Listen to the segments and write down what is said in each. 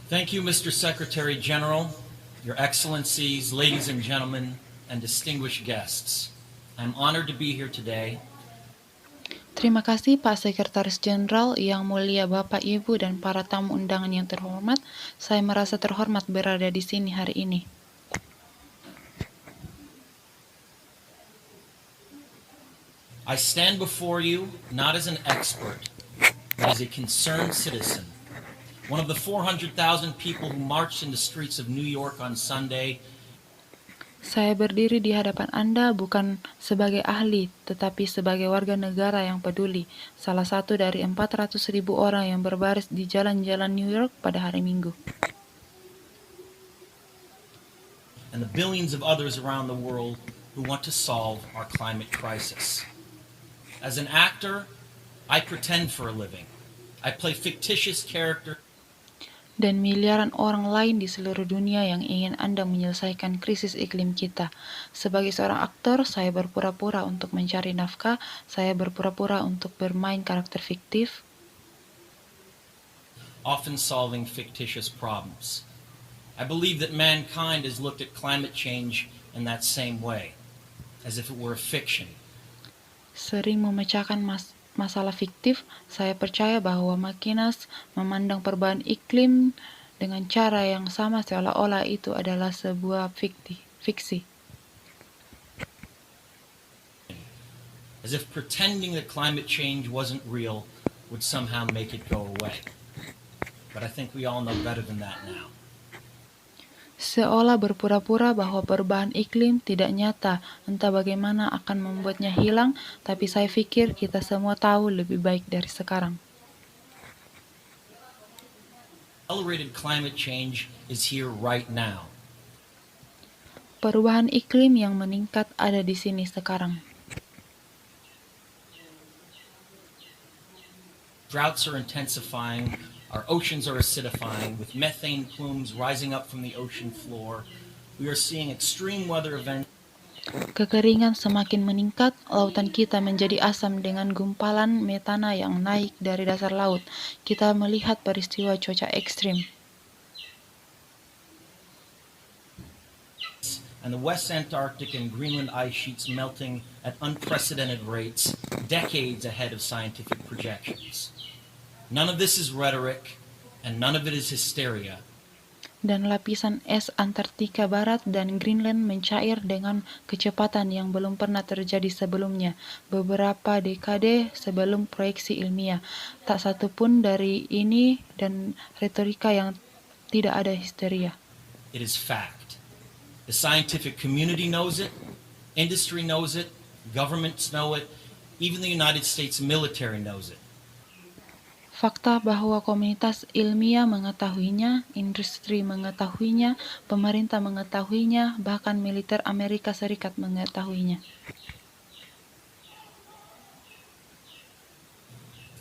Thank you, Mr. Secretary General, Your Excellencies, ladies and gentlemen, and distinguished guests. I'm honored to be here today. Terima kasih Pak Sekretaris Jenderal, Yang Mulia Bapak Ibu dan para tamu undangan yang terhormat. Saya merasa terhormat berada di sini hari ini. I stand before you not as an expert, but as a concerned citizen. One of the 400,000 people who marched in the streets of New York on Sunday. Saya berdiri di hadapan Anda bukan sebagai ahli, tetapi sebagai warga negara yang peduli, salah satu dari 400.000 orang yang berbaris di jalan-jalan New York pada hari Minggu. And the billions of others around the world who want to solve our climate crisis. As an actor, I pretend for a living. I play fictitious characters. Dan miliaran orang lain di seluruh dunia yang ingin Anda menyelesaikan krisis iklim kita. Sebagai seorang aktor, saya berpura-pura untuk mencari nafkah, saya berpura-pura untuk bermain karakter fiktif, often solving fictitious problems. I believe that mankind has looked at climate change in that same way, as if it were a fiction. sering memecahkan masalah fiktif. Saya percaya bahwa makinas memandang perubahan iklim dengan cara yang sama seolah-olah itu adalah sebuah fiksi. As if pretending that climate change wasn't real would somehow make it go away. But I think we all know better than that now. Seolah berpura-pura bahwa perubahan iklim tidak nyata, entah bagaimana akan membuatnya hilang, tapi saya pikir kita semua tahu lebih baik dari sekarang. Accelerated climate change is here right now. Perubahan iklim yang meningkat ada di sini sekarang. Droughts are intensifying, our oceans are acidifying, with methane plumes rising up from the ocean floor. We are seeing extreme weather events. Kekeringan semakin meningkat, lautan kita menjadi asam dengan gumpalan metana yang naik dari dasar laut. Kita melihat peristiwa cuaca ekstrim. And the West Antarctic and Greenland ice sheets melting at unprecedented rates, decades ahead of scientific projections. None of this is rhetoric, and none of it is hysteria. Dan lapisan es Antartika Barat dan Greenland mencair dengan kecepatan yang belum pernah terjadi sebelumnya, beberapa dekade sebelum proyeksi ilmiah. Tak satu pun dari ini dan retorika yang tidak ada histeria. It is fact. The scientific community knows it, industry knows it, governments know it, even the United States military knows it. Fakta bahwa komunitas ilmiah mengetahuinya, industri mengetahuinya, pemerintah mengetahuinya, bahkan militer Amerika Serikat mengetahuinya.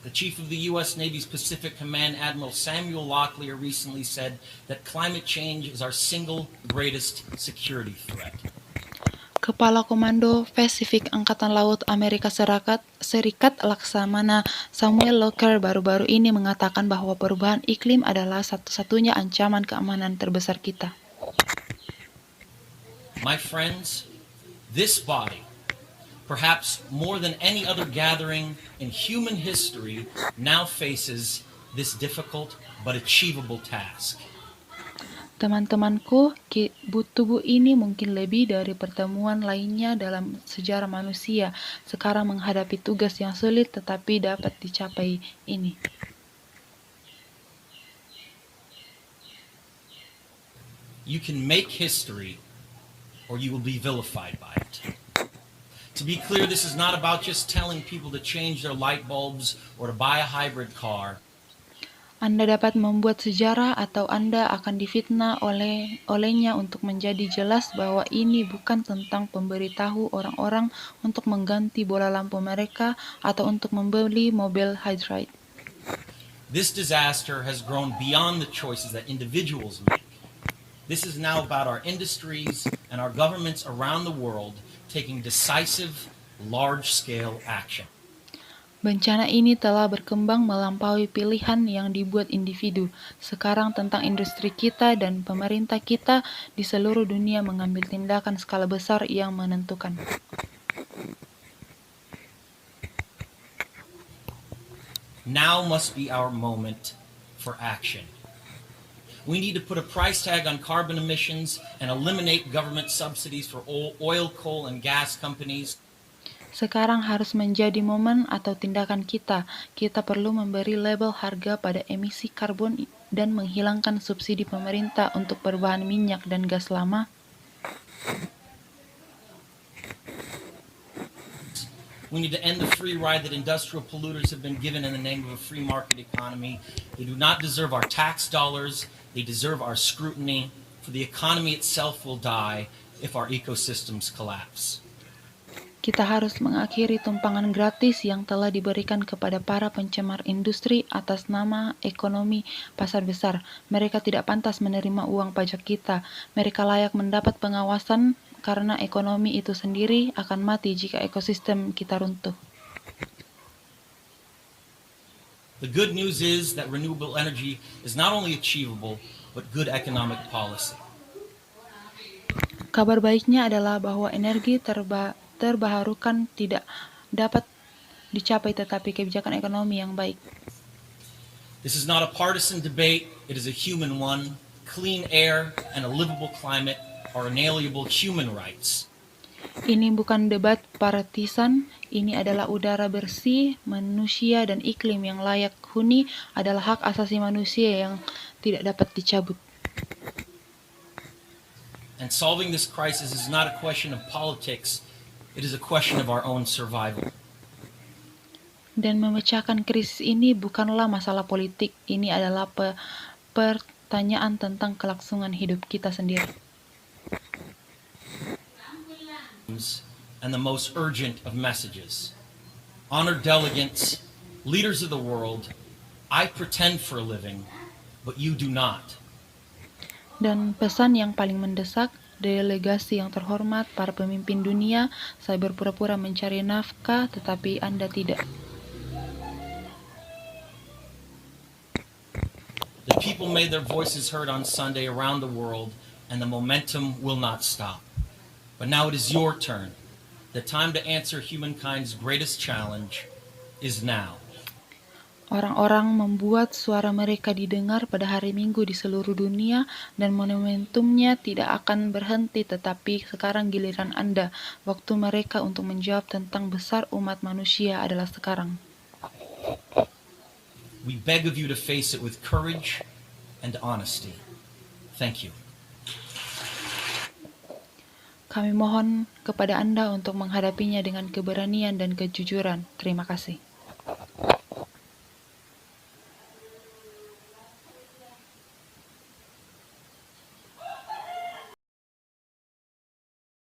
The chief of the U.S. Navy's Pacific Command, Admiral Samuel Locklear, recently said that climate change is our single greatest security threat. Kepala Komando Pasifik Angkatan Laut Amerika Serikat Laksamana Samuel Locklear baru-baru ini mengatakan bahwa perubahan iklim adalah satu-satunya ancaman keamanan terbesar kita. My friends, this body, perhaps more than any other gathering in human history, now faces this difficult but achievable task. Teman-temanku, tubuh ini mungkin lebih dari pertemuan lainnya dalam sejarah manusia sekarang menghadapi tugas yang sulit tetapi dapat dicapai ini. You can make history or you will be vilified by it. To be clear, this is not about just telling people to change their light bulbs or to buy a hybrid car. Anda dapat membuat sejarah atau Anda akan difitnah olehnya untuk menjadi jelas bahwa ini bukan tentang pemberitahu orang-orang untuk mengganti bola lampu mereka atau untuk membeli mobil hybrid. This disaster has grown beyond the choices that individuals make. This is now about our industries and our governments around the world taking decisive, large-scale action. Bencana ini telah berkembang melampaui pilihan yang dibuat individu. Sekarang tentang industri kita dan pemerintah kita di seluruh dunia mengambil tindakan skala besar yang menentukan. Now must be our moment for action. We need to put a price tag on carbon emissions and eliminate government subsidies for oil, coal, and gas companies. Sekarang harus menjadi momen atau tindakan kita. Kita perlu memberi label harga pada emisi karbon dan menghilangkan subsidi pemerintah untuk berbahan minyak dan gas lama. We need to end the free ride that industrial polluters have been given in the name of a free market economy. They do not deserve our tax dollars. They deserve our scrutiny. For the economy itself will die if our ecosystems collapse. Kita harus mengakhiri tumpangan gratis yang telah diberikan kepada para pencemar industri atas nama ekonomi pasar besar. Mereka tidak pantas menerima uang pajak kita. Mereka layak mendapat pengawasan karena ekonomi itu sendiri akan mati jika ekosistem kita runtuh. The good news is that renewable energy is not only achievable, but good economic policy. Kabar baiknya adalah bahwa energi terbarukan tidak dapat dicapai tetapi kebijakan ekonomi yang baik. This is not a partisan debate, it is a human one. Clean air and a livable climate are inalienable human rights. Ini bukan debat partisan, ini adalah udara bersih, manusia dan iklim yang layak huni adalah hak asasi manusia yang tidak dapat dicabut. And solving this crisis is not a question of politics, it is a question of our own survival. Dan memecahkan krisis ini bukanlah masalah politik, ini adalah pertanyaan tentang kelangsungan hidup kita sendiri. And the most urgent of messages. Honored delegates, leaders of the world, I pretend for a living, but you do not. Dan pesan yang paling mendesak, delegasi yang terhormat, para pemimpin dunia, saya berpura-pura mencari nafkah, tetapi Anda tidak. The people made their voices heard on Sunday around the world, and the momentum will not stop. But now it is your turn. The time to answer humankind's greatest challenge is now. Orang-orang membuat suara mereka didengar pada hari Minggu di seluruh dunia dan momentumnya tidak akan berhenti, tetapi sekarang giliran Anda. Waktu mereka untuk menjawab tentang besar umat manusia adalah sekarang. We beg of you to face it with courage and honesty. Thank you. Kami mohon kepada Anda untuk menghadapinya dengan keberanian dan kejujuran. Terima kasih.